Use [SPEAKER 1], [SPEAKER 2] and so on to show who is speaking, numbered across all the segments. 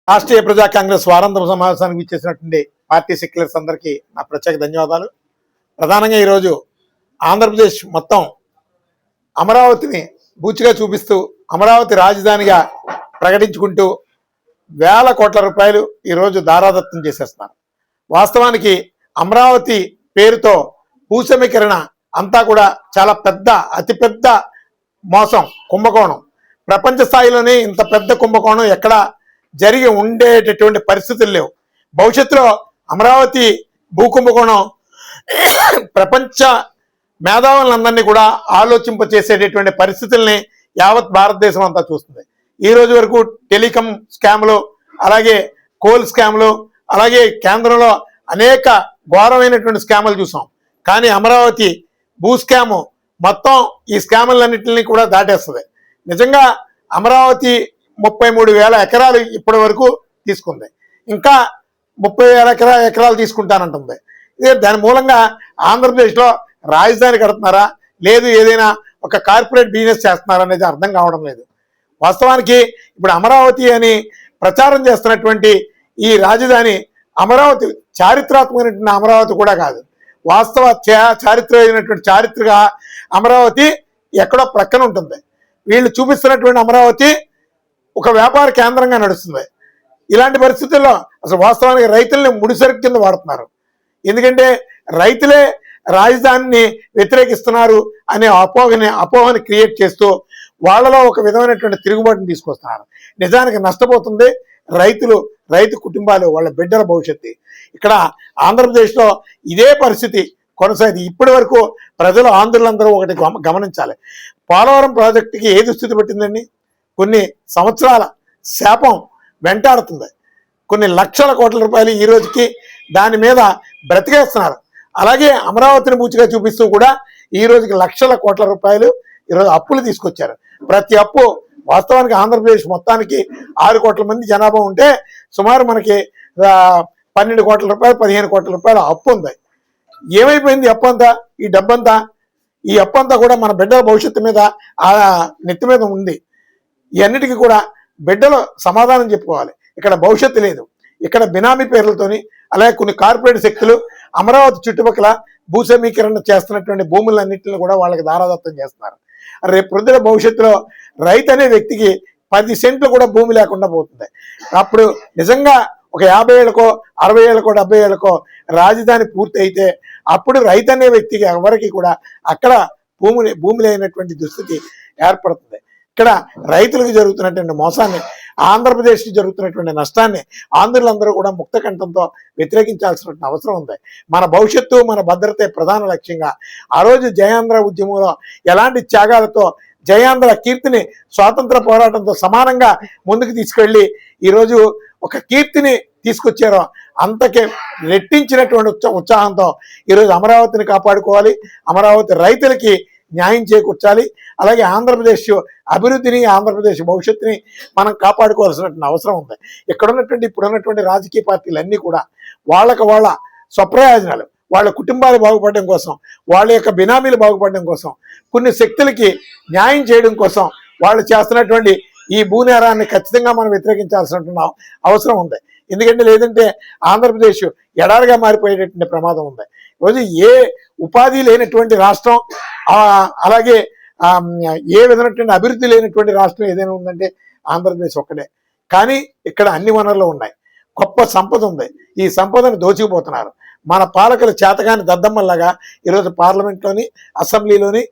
[SPEAKER 1] రాష్ట్రీయ ప్రజా కాంగ్రెస్ వారాంతర సమావేశానికి ఇచ్చేసినటువంటి పార్టీ సెక్యులర్స్ అందరికీ నా ప్రత్యేక ధన్యవాదాలు. ప్రధానంగా ఈరోజు ఆంధ్రప్రదేశ్ మొత్తం అమరావతిని బూచిగా చూపిస్తూ అమరావతి రాజధానిగా ప్రకటించుకుంటూ వేల కోట్ల రూపాయలు ఈరోజు దారాదత్తం చేసేస్తున్నారు. వాస్తవానికి అమరావతి పేరుతో భూసమీకరణ అంతా కూడా చాలా అతిపెద్ద మోసం, కుంభకోణం. ప్రపంచ స్థాయిలోనే ఇంత పెద్ద కుంభకోణం ఎక్కడ జరిగి ఉండేటటువంటి పరిస్థితులు లేవు. భవిష్యత్తులో అమరావతి భూకుంభకోణం ప్రపంచ మేధావులందరినీ కూడా ఆలోచింపచేసేటటువంటి పరిస్థితుల్ని యావత్ భారతదేశం అంతా చూస్తుంది. ఈ రోజు వరకు టెలికాం స్కామ్లు, అలాగే కోల్ స్కామ్లు, అలాగే కేంద్రంలో అనేక ఘోరమైనటువంటి స్కాములు చూసాం. కానీ అమరావతి భూ స్కాము మొత్తం ఈ స్కాములన్నింటినీ కూడా దాటేస్తుంది. నిజంగా అమరావతి 33,000 ఎకరాలు ఇప్పటి వరకు తీసుకుంది. ఇంకా 30,000 ఎకరాలు తీసుకుంటానంటుంది. దాని మూలంగా ఆంధ్రప్రదేశ్లో రాజధాని కడుతున్నారా, లేదు ఏదైనా ఒక కార్పొరేట్ బిజినెస్ చేస్తున్నారా అనేది అర్థం కావడం లేదు. వాస్తవానికి ఇప్పుడు అమరావతి అని ప్రచారం చేస్తున్నటువంటి ఈ రాజధాని అమరావతి చారిత్రాత్మకమైనటువంటి అమరావతి కూడా కాదు. వాస్తవ చారిత్రక అమరావతి ఎక్కడో ప్రక్కన ఉంటుంది. వీళ్ళు చూపిస్తున్నటువంటి అమరావతి ఒక వ్యాపార కేంద్రంగా నడుస్తుంది. ఇలాంటి పరిస్థితుల్లో అసలు వాస్తవానికి రైతుల్ని ముడిసరుకు కింద వాడుతున్నారు. ఎందుకంటే రైతులే రాజధానిని వ్యతిరేకిస్తున్నారు అనే అపోహని క్రియేట్ చేస్తూ వాళ్ళలో ఒక విధమైనటువంటి తిరుగుబాటుని తీసుకొస్తున్నారు. నిజానికి నష్టపోతుంది రైతు కుటుంబాలు, వాళ్ళ బిడ్డల భవిష్యత్తు. ఇక్కడ ఆంధ్రప్రదేశ్లో ఇదే పరిస్థితి కొనసాగింది. ఇప్పటి వరకు ప్రజలు ఆంధ్రులందరూ ఒకటి గమనించాలి. పోలవరం ప్రాజెక్టుకి ఏ దుస్థితి పట్టిందండి? కొన్ని సంవత్సరాల శాపం వెంటాడుతుంది. కొన్ని లక్షల కోట్ల రూపాయలు ఈ రోజుకి దాని మీద బ్రతికేస్తున్నారు. అలాగే అమరావతిని బూచిగా చూపిస్తూ కూడా ఈ రోజుకి లక్షల కోట్ల రూపాయలు ఈరోజు అప్పులు తీసుకొచ్చారు. ప్రతి అప్పు వాస్తవానికి ఆంధ్రప్రదేశ్ మొత్తానికి 6 కోట్ల మంది జనాభా ఉంటే సుమారు మనకి 12 కోట్ల రూపాయలు 15 కోట్ల రూపాయల అప్పు ఉంది. ఏమైపోయింది అప్పు అంతా? ఈ అప్పు అంతా కూడా మన బిడ్డల భవిష్యత్తు మీద నెత్తి మీద ఉంది. ఇవన్నిటికీ కూడా బిడ్డలు సమాధానం చెప్పుకోవాలి. ఇక్కడ భవిష్యత్తు లేదు. ఇక్కడ బినామీ పేర్లతోని అలాగే కొన్ని కార్పొరేట్ శక్తులు అమరావతి చుట్టుపక్కల భూసమీకరణ చేస్తున్నటువంటి భూములన్నింటినీ కూడా వాళ్ళకి దారాదత్తం చేస్తున్నారు. రేపు పొద్దున భవిష్యత్తులో రైతు అనే వ్యక్తికి 10 సెంట్లు కూడా భూమి లేకుండా పోతుంది. అప్పుడు నిజంగా ఒక 50 ఏళ్ళకో 60 ఏళ్ళకో 70 ఏళ్ళకో రాజధాని పూర్తి అయితే అప్పుడు రైతు అనే వ్యక్తికి ఎవరికి కూడా అక్కడ భూమి లేనటువంటి దుస్థితి ఏర్పడుతుంది. ఇక్కడ రైతులకు జరుగుతున్నటువంటి మోసాన్ని, ఆంధ్రప్రదేశ్కి జరుగుతున్నటువంటి నష్టాన్ని ఆంధ్రులందరూ కూడా ముక్త కంఠంతో వ్యతిరేకించాల్సిన అవసరం ఉంది. మన భవిష్యత్తు, మన భద్రతే ప్రధాన లక్ష్యంగా ఆ రోజు జయాంధ్ర ఉద్యమంలో ఎలాంటి త్యాగాలతో జయాంధ్ర కీర్తిని స్వాతంత్ర పోరాటంతో సమానంగా ముందుకు తీసుకెళ్ళి ఈరోజు ఒక కీర్తిని తీసుకొచ్చారో అంతకే రెట్టించినటువంటి ఉత్సాహంతో ఈరోజు అమరావతిని కాపాడుకోవాలి. అమరావతి రైతులకి న్యాయం చేకూర్చాలి. అలాగే ఆంధ్రప్రదేశ్ అభివృద్ధిని, ఆంధ్రప్రదేశ్ భవిష్యత్తుని మనం కాపాడుకోవాల్సినటువంటి అవసరం ఉంది. ఇప్పుడున్నటువంటి రాజకీయ పార్టీలన్నీ కూడా వాళ్ళ స్వప్రయోజనాలు, వాళ్ళ కుటుంబాలు బాగుపడడం కోసం, వాళ్ళ యొక్క బినామీలు బాగుపడడం కోసం, కొన్ని శక్తులకి న్యాయం చేయడం కోసం వాళ్ళు చేస్తున్నటువంటి ఈ భూనేరాన్ని ఖచ్చితంగా మనం వ్యతిరేకించాల్సినటువంటి అవసరం ఉంది. ఎందుకంటే లేదంటే ఆంధ్రప్రదేశ్ ఎడారిగా మారిపోయేటటువంటి ప్రమాదం ఉంది. ఈరోజు ఏ ఉపాధి లేనటువంటి రాష్ట్రం, అలాగే ఏ విధమైనటువంటి అభివృద్ధి లేనటువంటి రాష్ట్రం ఏదైనా ఉందంటే ఆంధ్రప్రదేశ్ ఒక్కడే. కానీ ఇక్కడ అన్ని వనరులు ఉన్నాయి, గొప్ప సంపద ఉంది. ఈ సంపదను దోచుకుపోతున్నారు. మన పాలకులు చేతగాని దద్దమ్మల్లాగా ఈరోజు పార్లమెంట్లోని, అసెంబ్లీలోని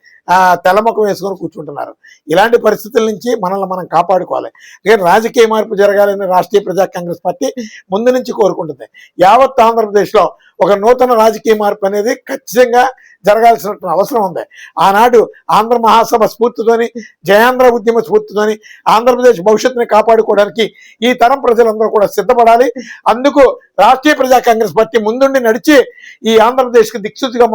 [SPEAKER 1] తెల్లముఖం వేసుకొని కూర్చుంటున్నారు. ఇలాంటి పరిస్థితుల నుంచి మనల్ని మనం కాపాడుకోవాలి. రాజకీయ మార్పు జరగాలని రాష్ట్రీయ ప్రజా కాంగ్రెస్ పార్టీ ముందు నుంచి కోరుకుంటుంది. యావత్ ఆంధ్రప్రదేశ్లో ఒక నూతన రాజకీయ మార్పు అనేది ఖచ్చితంగా జరగాల్సిన అవసరం ఉంది. ఆనాడు ఆంధ్ర మహాసభ స్ఫూర్తితోని, జయాంధ్ర ఉద్యమ స్ఫూర్తితోని ఆంధ్రప్రదేశ్ భవిష్యత్తుని కాపాడుకోవడానికి ఈ తరం ప్రజలందరూ కూడా సిద్ధపడాలి. అందుకు రాష్ట్రీయ ప్రజా కాంగ్రెస్ పార్టీ ముందుండి నడిచి ఈ ఆంధ్రప్రదేశ్కి దిక్సూచిగా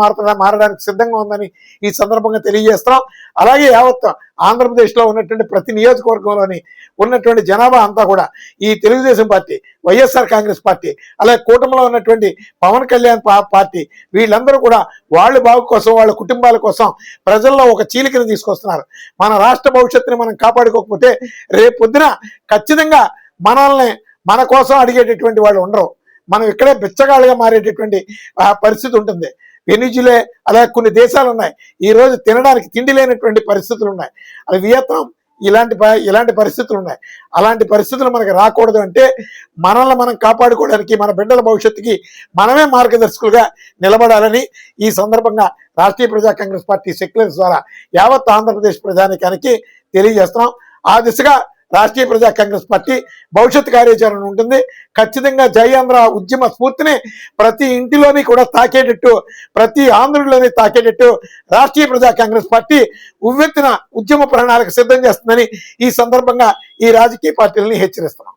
[SPEAKER 1] మారడానికి సిద్ధంగా ఉందని ఈ సందర్భంగా తెలియజేస్తున్నాం. అలాగే యావత్ ఆంధ్రప్రదేశ్లో ఉన్నటువంటి ప్రతి నియోజకవర్గంలోని ఉన్నటువంటి జనాభా అంతా కూడా ఈ తెలుగుదేశం పార్టీ, వైఎస్ఆర్ కాంగ్రెస్ పార్టీ, అలాగే కూటమిలో ఉన్నటువంటి పవన్ కళ్యాణ్ పార్టీ వీళ్ళందరూ కూడా వాళ్ళ బాగు కోసం, వాళ్ళ కుటుంబాల కోసం ప్రజల్లో ఒక చీలికను తీసుకొస్తున్నారు. మన రాష్ట్ర భవిష్యత్తుని మనం కాపాడుకోకపోతే రేపు పొద్దున ఖచ్చితంగా మన కోసం అడిగేటటువంటి వాళ్ళు ఉండరు. మనం ఇక్కడే బిచ్చగాళ్ళుగా మారేటటువంటి పరిస్థితి ఉంటుంది. వెనిజులే అలా కొన్ని దేశాలు ఉన్నాయి, ఈ రోజు తినడానికి తిండి లేనటువంటి పరిస్థితులు ఉన్నాయి. అది వియత్నాం, ఇలాంటి పరిస్థితులు ఉన్నాయి. అలాంటి పరిస్థితులు మనకి రాకూడదు అంటే మనల్ని మనం కాపాడుకోవడానికి, మన బిడ్డల భవిష్యత్తుకి మనమే మార్గదర్శకులుగా నిలబడాలని ఈ సందర్భంగా రాష్ట్రీయ ప్రజా కాంగ్రెస్ పార్టీ సెక్యులర్స్ ద్వారా యావత్ ఆంధ్రప్రదేశ్ ప్రజానికానికి తెలియజేస్తున్నాం. ఆ దిశగా రాష్ట్రీయ ప్రజా కాంగ్రెస్ పార్టీ భవిష్యత్ కార్యాచరణ ఉంటుంది. ఖచ్చితంగా జై ఆంధ్ర ఉద్యమ స్ఫూర్తిని ప్రతి ఇంటిలోని కూడా తాకేటట్టు, ప్రతి ఆంధ్రుడిలోని తాకేటట్టు రాష్ట్రీయ ప్రజా కాంగ్రెస్ పార్టీ ఉవ్వెత్తున ఉద్యమ ప్రణాళిక సిద్ధం చేస్తుందని ఈ సందర్భంగా ఈ రాజకీయ పార్టీలని హెచ్చరిస్తున్నాం.